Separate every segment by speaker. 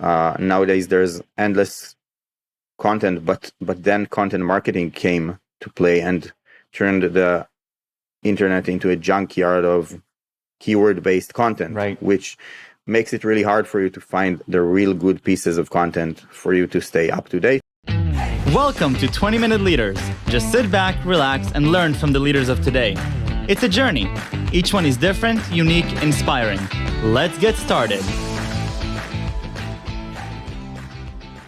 Speaker 1: Nowadays there's endless content, but then content marketing came to play and turned the internet into a junkyard of keyword-based content,
Speaker 2: Right.
Speaker 1: which makes it really hard for you to find the real good pieces of content for you to stay up to date.
Speaker 2: Welcome to 20-Minute Leaders. Just sit back, relax, and learn from the leaders of today. It's a journey. Each one is different, unique, inspiring. Let's get started.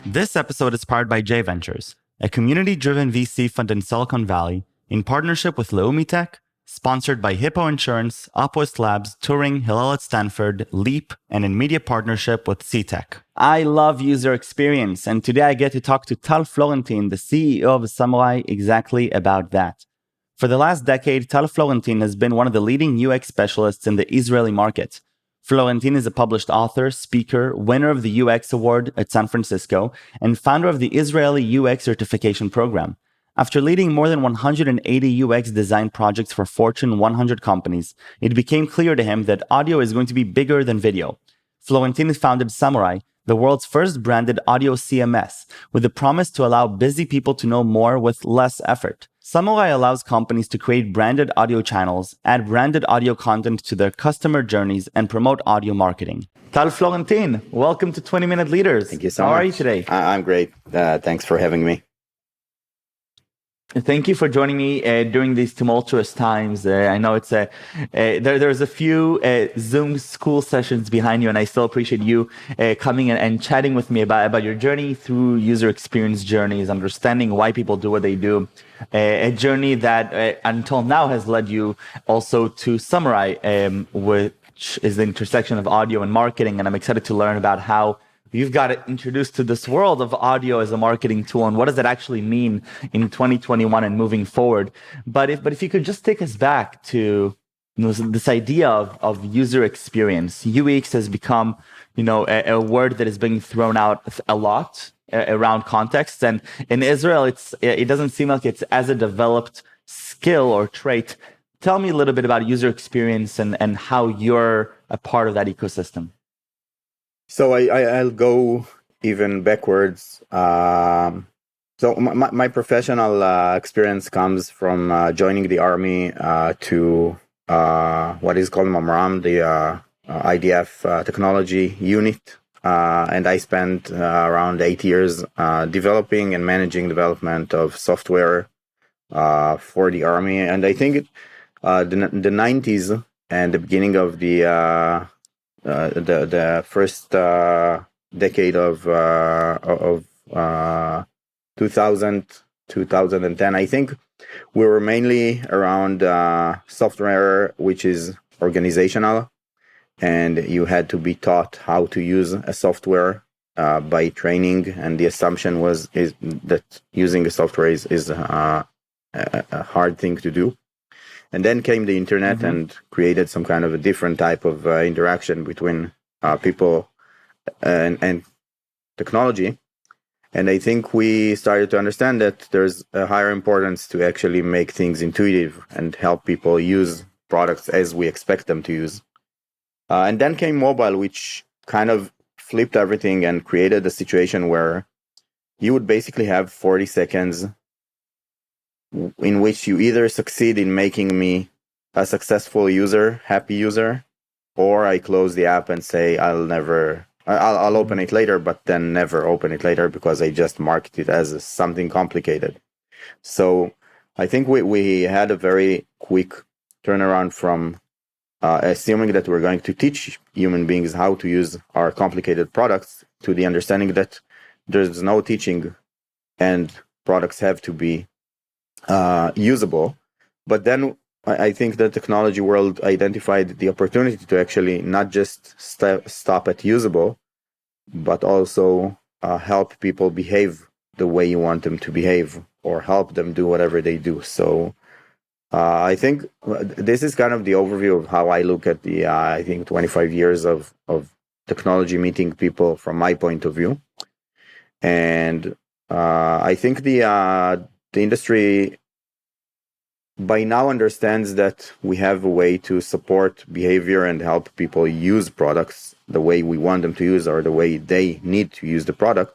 Speaker 2: This episode is powered by J Ventures, a community-driven VC fund in Silicon Valley, in partnership with Leumi Tech, sponsored by Hippo Insurance, Upwest Labs, Turing, Hillel at Stanford, Leap, and in media partnership with CTech. I love user experience, and today I get to talk to Tal Florentin, the CEO of Summurai, exactly about that. For the last decade, Tal Florentin has been one of the leading UX specialists in the Israeli market. Florentin is a published author, speaker, winner of the UX Award at San Francisco, and founder of the Israeli UX Certification Program. After leading more than 180 UX design projects for Fortune 100 companies, it became clear to him that audio is going to be bigger than video. Florentin founded Summurai, the world's first branded audio CMS, with the promise to allow busy people to know more with less effort. Summurai allows companies to create branded audio channels, add branded audio content to their customer journeys, and promote audio marketing. Tal Florentin, welcome to 20-Minute Leaders.
Speaker 1: Thank you so much.
Speaker 2: How are you today?
Speaker 1: I'm great. Thanks for having me.
Speaker 2: Thank you for joining me during these tumultuous times. I know it's there's a few Zoom school sessions behind you, and I still appreciate you coming and chatting with me about your journey through user experience journeys, understanding why people do what they do. A journey that until now has led you also to Summurai, which is the intersection of audio and marketing, and I'm excited to learn about how you've got introduced to this world of audio as a marketing tool, and what does it actually mean in 2021 and moving forward. But if you could just take us back to this idea of user experience. UX has become a word that is being thrown out a lot around contexts, and in Israel it doesn't seem like it's as a developed skill or trait. Tell me a little bit about user experience and how you're a part of that ecosystem.
Speaker 1: So I'll go even backwards. So my professional experience comes from joining the army to what is called Mamram, the IDF technology unit. And I spent around 8 years developing and managing development of software for the army. And I think the 90s and the beginning of the first decade of 2010, I think we were mainly around software which is organizational, and you had to be taught how to use a software by training, and the assumption is that using a software is a hard thing to do. And then came the internet and created some kind of a different type of interaction between people and technology. And I think we started to understand that there's a higher importance to actually make things intuitive and help people use products as we expect them to use. And then came mobile, which kind of flipped everything and created a situation where you would basically have 40 seconds in which you either succeed in making me a successful user, happy user, or I close the app and say I'll open it later, but then never open it later because I just marked it as something complicated. So I think we had a very quick turnaround from assuming that we're going to teach human beings how to use our complicated products to the understanding that there's no teaching and products have to be usable. But then I think the technology world identified the opportunity to actually not just stop at usable, but also help people behave the way you want them to behave, or help them do whatever they do. So I think this is kind of the overview of how I look at the, I think, 25 years of technology meeting people from my point of view. And I think the industry by now understands that we have a way to support behavior and help people use products the way we want them to use or the way they need to use the product.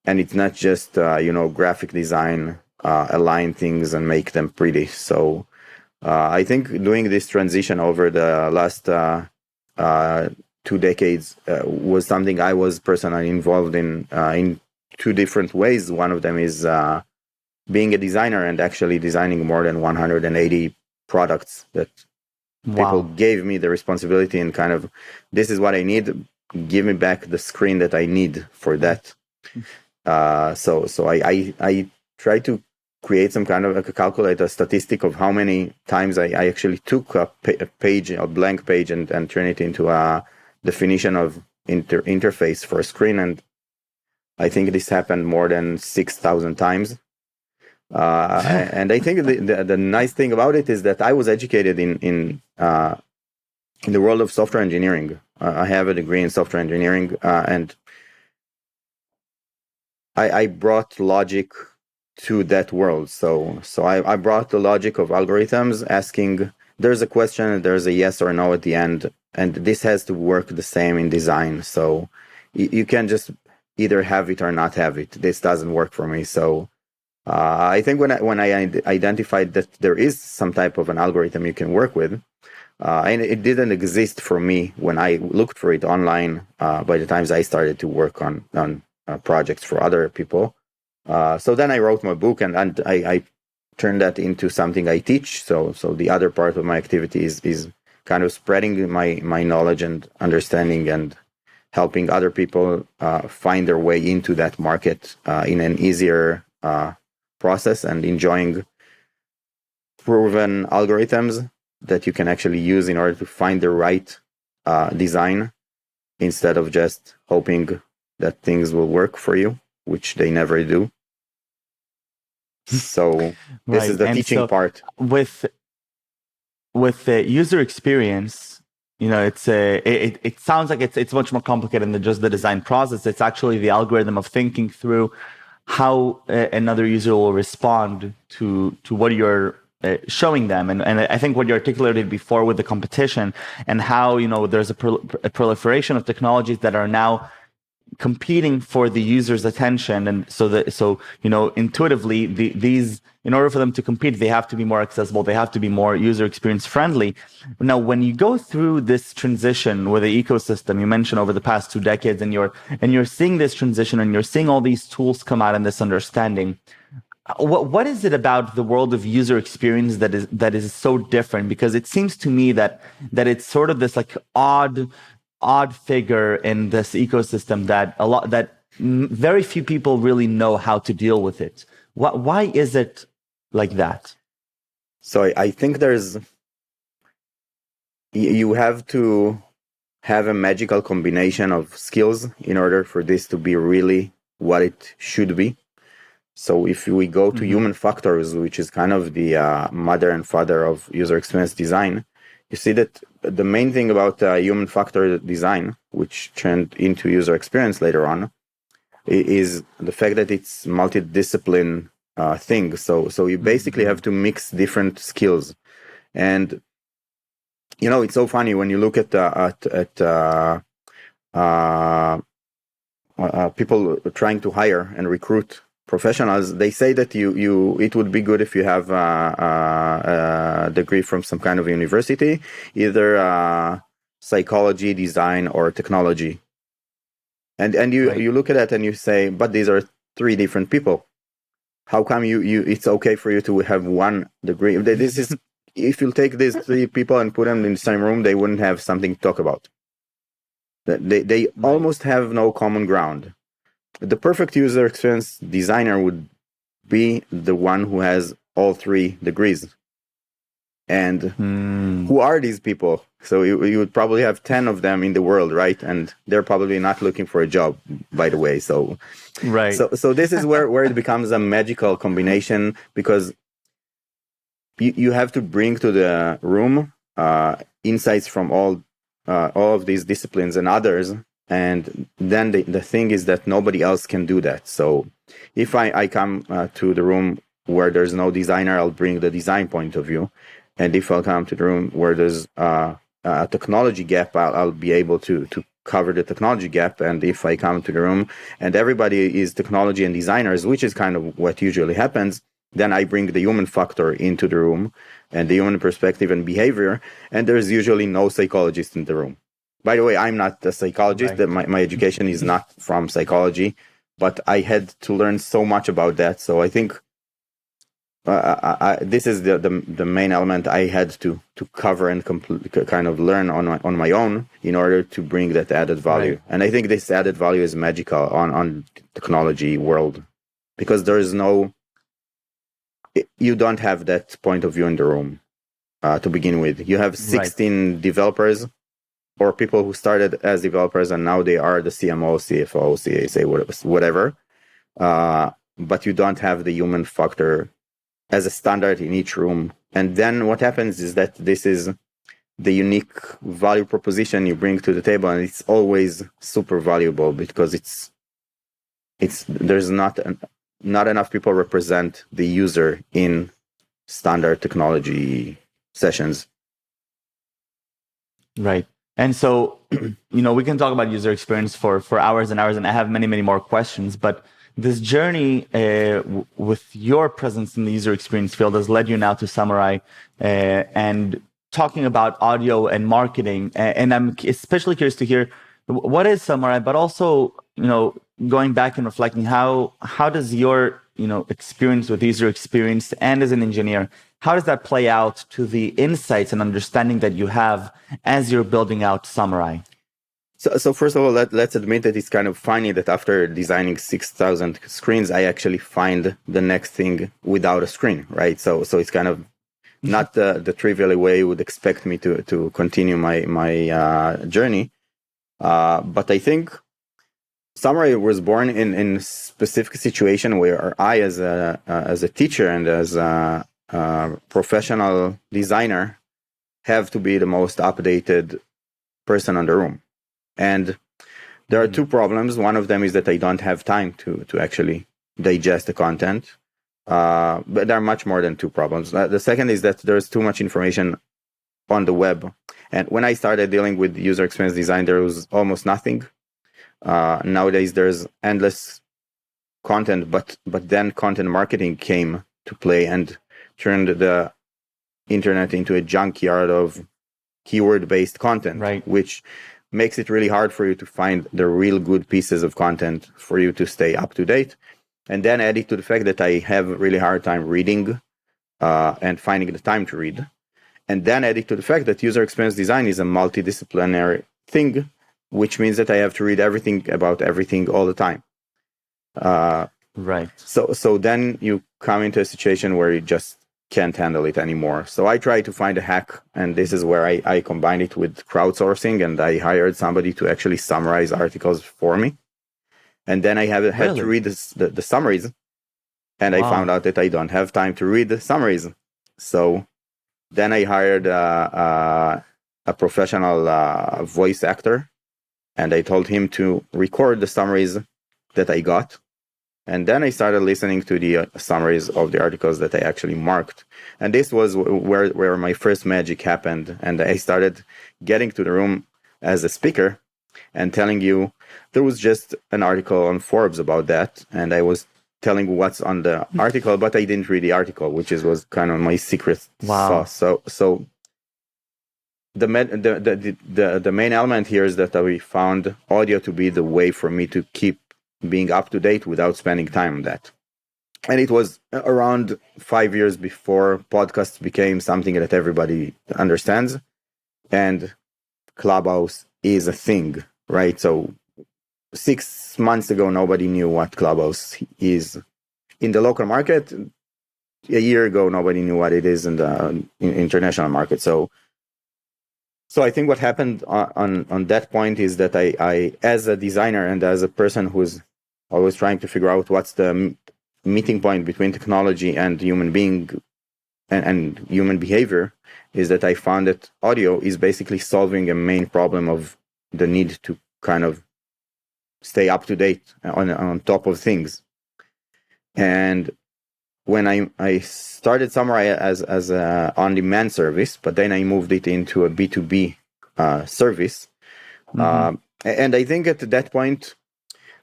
Speaker 1: And it's not just, graphic design, align things and make them pretty. So I think doing this transition over the last 2 decades was something I was personally involved in two different ways. One of them is being a designer and actually designing more than 180 products that people gave me the responsibility and kind of, this is what I need. Give me back the screen that I need for that. So I try to create some kind of like calculate a statistic of how many times I actually took a blank page and turn it into a definition of interface for a screen. And I think this happened more than 6,000 times. And I think the nice thing about it is that I was educated in the world of software engineering. I have a degree in software engineering, and I brought logic to that world. So I brought the logic of algorithms, asking, there's a question, there's a yes or no at the end, and this has to work the same in design. So you can just either have it or not have it. This doesn't work for me. So I think when I identified that there is some type of an algorithm you can work with, and it didn't exist for me when I looked for it online. By the times I started to work on projects for other people, so then I wrote my book and I turned that into something I teach. So the other part of my activity is kind of spreading my knowledge and understanding and helping other people find their way into that market in an easier process and enjoying proven algorithms that you can actually use in order to find the right design, instead of just hoping that things will work for you, which they never do. So this is the teaching part.
Speaker 2: With the user experience, it sounds like it's much more complicated than just the design process. It's actually the algorithm of thinking through how another user will respond to what you're showing them. And I think what you articulated before with the competition and how, there's a proliferation of technologies that are now competing for the user's attention. And so intuitively, these, in order for them to compete, they have to be more accessible. They have to be more user experience friendly. Now, when you go through this transition with the ecosystem, you mentioned over the past 2 decades, and you're seeing this transition and you're seeing all these tools come out and this understanding, what is it about the world of user experience that is so different? Because it seems to me that it's sort of this like odd figure in this ecosystem that very few people really know how to deal with it. Why is it like that?
Speaker 1: So I think you have to have a magical combination of skills in order for this to be really what it should be. So if we go to human factors, which is kind of the mother and father of user experience design, you see that the main thing about human factor design, which turned into user experience later on, is the fact that it's multidiscipline thing. So you basically have to mix different skills, and it's so funny when you look at people trying to hire and recruit professionals. They say that it would be good if you have a degree from some kind of university, either psychology, design, or technology. And you look at that and you say, but these are 3 different people. How come it's okay for you to have one degree? This is, if you take these 3 people and put them in the same room, they wouldn't have something to talk about. They almost have no common ground. The perfect user experience designer would be the one who has all 3 degrees. And who are these people? So you would probably have 10 of them in the world, right? And they're probably not looking for a job, by the way. So this is where it becomes a magical combination, because you have to bring to the room insights from all of these disciplines and others. And then the thing is that nobody else can do that. So if I come to the room where there's no designer, I'll bring the design point of view. And if I'll come to the room where there's a technology gap, I'll be able to cover the technology gap. And if I come to the room and everybody is technology and designers, which is kind of what usually happens, then I bring the human factor into the room and the human perspective and behavior. And there's usually no psychologist in the room. By the way, I'm not a psychologist.
Speaker 2: Right.
Speaker 1: My education is not from psychology, but I had to learn so much about that. So I think this is the main element I had to cover and kind of learn on my own in order to bring that added value.
Speaker 2: Right.
Speaker 1: And I think this added value is magical on technology world, because there is no, you don't have that point of view in the room to begin with. You have 16 developers or people who started as developers and now they are the CMO, CFO, CSA, whatever. But you don't have the human factor as a standard in each room. And then what happens is that this is the unique value proposition you bring to the table, and it's always super valuable because it's there's not enough people represent the user in standard technology sessions.
Speaker 2: Right. And so, we can talk about user experience for hours and hours, and I have many, many more questions, but this journey with your presence in the user experience field has led you now to Summurai and talking about audio and marketing. And I'm especially curious to hear what is Summurai, but also, going back and reflecting how does your, experience with user experience and as an engineer, how does that play out to the insights and understanding that you have as you're building out Summurai?
Speaker 1: So first of all, let's admit that it's kind of funny that after designing 6,000 screens, I actually find the next thing without a screen, right? So it's kind of not the trivial way you would expect me to continue my journey. But I think Summurai was born in a specific situation where I, as a teacher and as a professional designer, have to be the most updated person in the room. And there are two problems. One of them is that I don't have time to actually digest the content. But there are much more than two problems. The second is that there's too much information on the web. And when I started dealing with user experience design, there was almost nothing. Nowadays, there's endless content, but then content marketing came to play and turned the internet into a junkyard of keyword-based content,
Speaker 2: right,
Speaker 1: which makes it really hard for you to find the real good pieces of content for you to stay up to date. And then added to the fact that I have a really hard time reading and finding the time to read. And then added to the fact that user experience design is a multidisciplinary thing, which means that I have to read everything about everything all the time.
Speaker 2: Right.
Speaker 1: So then you come into a situation where you just can't handle it anymore. So I tried to find a hack, and this is where I combined it with crowdsourcing, and I hired somebody to actually summarize articles for me. And then I had to read the summaries, and I found out that I don't have time to read the summaries. So then I hired a professional voice actor, and I told him to record the summaries that I got. And then I started listening to the summaries of the articles that I actually marked. And this was where my first magic happened. And I started getting to the room as a speaker and telling you, there was just an article on Forbes about that. And I was telling what's on the article, but I didn't read the article, which was kind of my secret sauce. So the main element here is that we found audio to be the way for me to keep being up to date without spending time on that. And it was around 5 years before podcasts became something that everybody understands, and Clubhouse is a thing, right? So 6 months ago, nobody knew what Clubhouse is in the local market. A year ago, nobody knew what it is in the international market. So I think what happened on that point is that I, as a designer and as a person who's always trying to figure out what's the meeting point between technology and human being and human behavior, is that I found that audio is basically solving a main problem of the need to kind of stay up to date on top of things. And when I started Summurai as a on-demand service, but then I moved it into a B2B service. And I think at that point,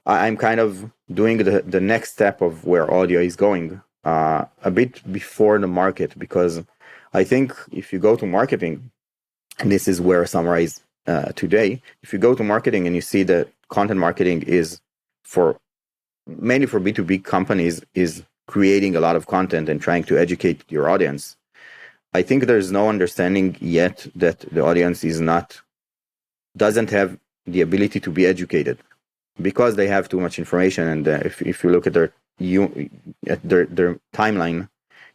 Speaker 1: I'm kind of doing the next step of where audio is going, a bit before the market, because I think if you go to marketing, and this is where Summurai is today, if you go to marketing and you see that content marketing is mainly for B2B companies, is creating a lot of content and trying to educate your audience, I think there's no understanding yet that the audience doesn't have the ability to be educated, because they have too much information. And if you look at their timeline,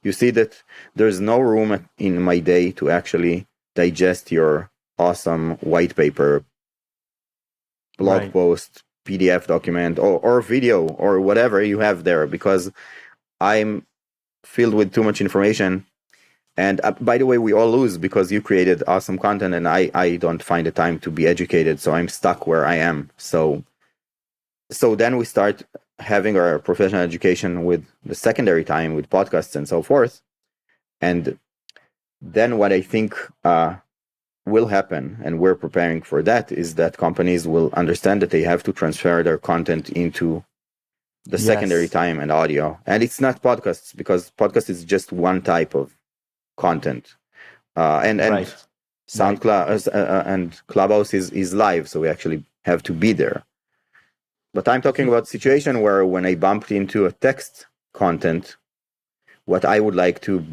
Speaker 1: you see that there's no room in my day to actually digest your awesome white paper, blog post, PDF document, or video, or whatever you have there, because I'm filled with too much information. And by the way, we all lose, because you created awesome content and I don't find the time to be educated, so I'm stuck where I am. So then we start having our professional education with the secondary time, with podcasts and so forth. And then what I think will happen, and we're preparing for that, is that companies will understand that they have to transfer their content into the secondary time and audio. And it's not podcasts, because podcast is just one type of content. And SoundCloud and Clubhouse is live, so we actually have to be there. But I'm talking about situation where when I bumped into a text content, what I would like to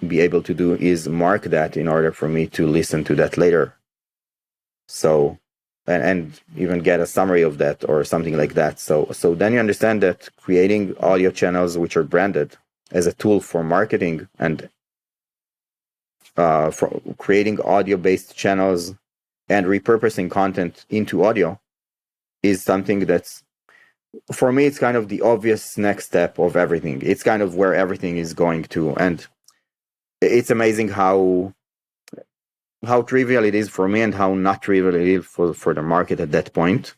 Speaker 1: be able to do is mark that in order for me to listen to that later. So, and even get a summary of that or something like that. So then you understand that creating audio channels which are branded as a tool for marketing, and for creating audio-based channels and repurposing content into audio, is something that's, for me, it's kind of the obvious next step of everything. It's kind of where everything is going to. And it's amazing how trivial it is for me and how not trivial it is for the market at that point.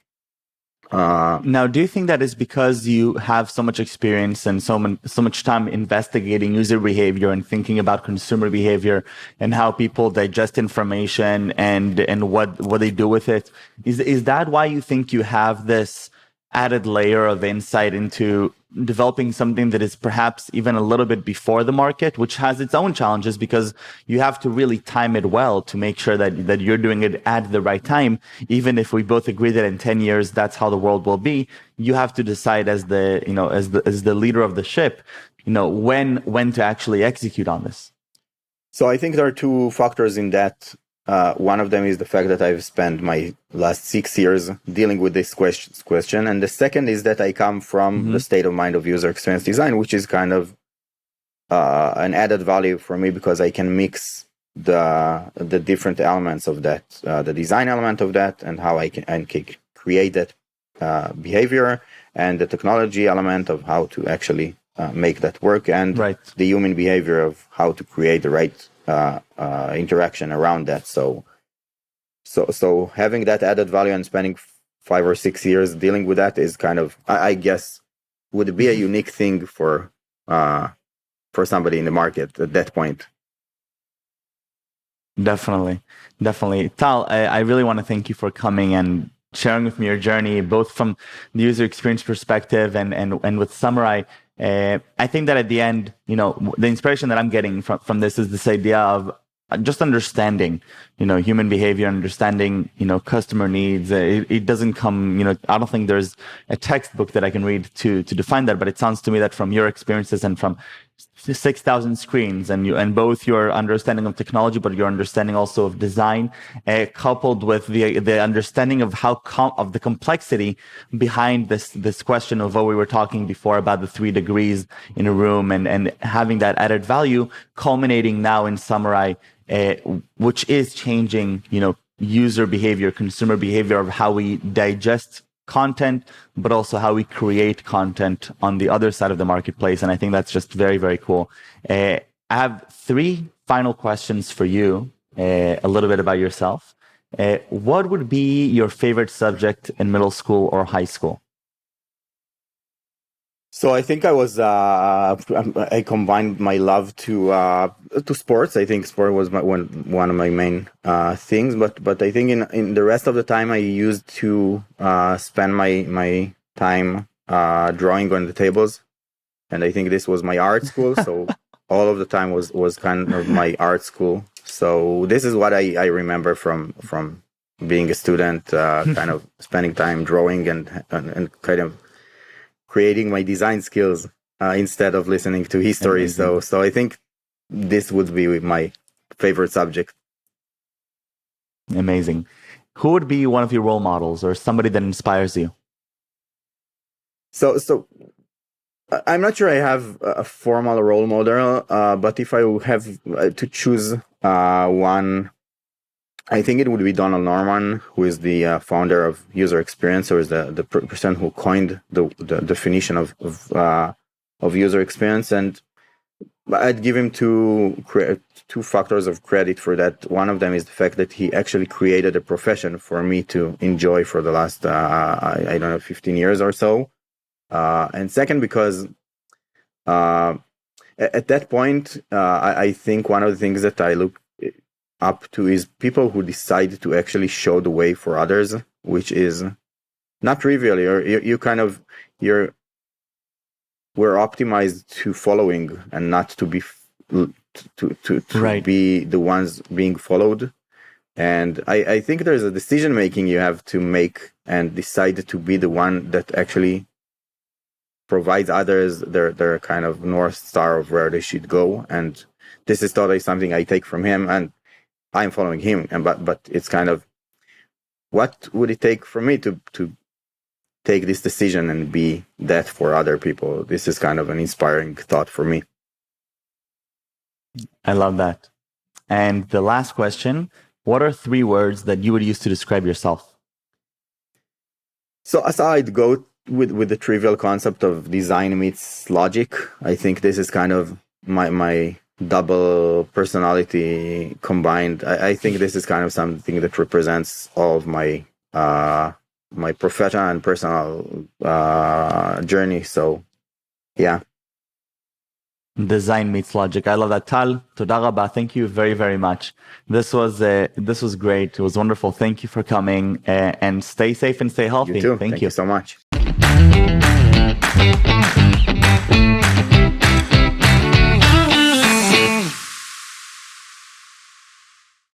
Speaker 2: Now, do you think that is because you have so much experience and so much time investigating user behavior and thinking about consumer behavior and how people digest information and what they do with it? Is that why you think you have this added layer of insight into developing something that is perhaps even a little bit before the market, which has its own challenges, because you have to really time it well to make sure that you're doing it at the right time. Even if we both agree that in 10 years, that's how the world will be, you have to decide as the leader of the ship, when to actually execute on this.
Speaker 1: So I think there are two factors in that. One of them is the fact that I've spent my last 6 years dealing with this question. And the second is that I come from the state of mind of user experience design, which is kind of an added value for me, because I can mix the different elements of that, the design element of that, and how I can create that behavior, and the technology element of how to actually make that work, and the human behavior of how to create the right interaction around that. So having that added value and spending 5 or 6 years dealing with that is kind of, I guess, would be a unique thing for somebody in the market at that point.
Speaker 2: Definitely. Tal, I really want to thank you for coming and sharing with me your journey, both from the user experience perspective and with Summurai. I think that at the end, the inspiration that I'm getting from this is this idea of just understanding, human behavior, understanding, customer needs. It doesn't come, I don't think there's a textbook that I can read to define that, but it sounds to me that from your experiences and from 6,000 screens and both your understanding of technology, but your understanding also of design, coupled with the understanding of of the complexity behind this question of what we were talking before about the 3 degrees in a room, and having that added value culminating now in Summurai, which is changing, user behavior, consumer behavior of how we digest content, but also how we create content on the other side of the marketplace. And I think that's just very, very cool. I have 3 final questions for you, a little bit about yourself. What would be your favorite subject in middle school or high school?
Speaker 1: So I think I combined my love to sports. I think sport was one of my main things, but I think in the rest of the time I used to spend my time drawing on the tables, and I think this was my art school. So all of the time was kind of my art school. So this is what I remember from being a student, kind of spending time drawing and kind of creating my design skills instead of listening to history.
Speaker 2: Amazing.
Speaker 1: So I think this would be my favorite subject.
Speaker 2: Amazing. Who would be one of your role models or somebody that inspires you?
Speaker 1: So I'm not sure I have a formal role model, but if I have to choose one, I think it would be Donald Norman, who is the founder of user experience, or is the person who coined the definition of user experience. And I'd give him two factors of credit for that. One of them is the fact that he actually created a profession for me to enjoy for the last, I don't know, 15 years or so. And second, because at that point, I think one of the things that I look up to is people who decide to actually show the way for others, which is not trivial. We're optimized to following and not to be
Speaker 2: Right.
Speaker 1: be the ones being followed. And I think there's a decision making you have to make and decide to be the one that actually provides others their kind of north star of where they should go. And this is totally something I take from him, and I'm following him. And but it's kind of, what would it take for me to take this decision and be that for other people? This is kind of an inspiring thought for me.
Speaker 2: I love that. And the last question, what are 3 words that you would use to describe yourself?
Speaker 1: So aside go with the trivial concept of design meets logic, I think this is kind of my double personality combined. I think this is kind of something that represents all of my professional and personal journey. So yeah.
Speaker 2: Design meets logic. I love that. Tal, toda rabba. Thank you very, very much. This was great. It was wonderful. Thank you for coming, and stay safe and stay healthy.
Speaker 1: You too.
Speaker 2: Thank
Speaker 1: you so much.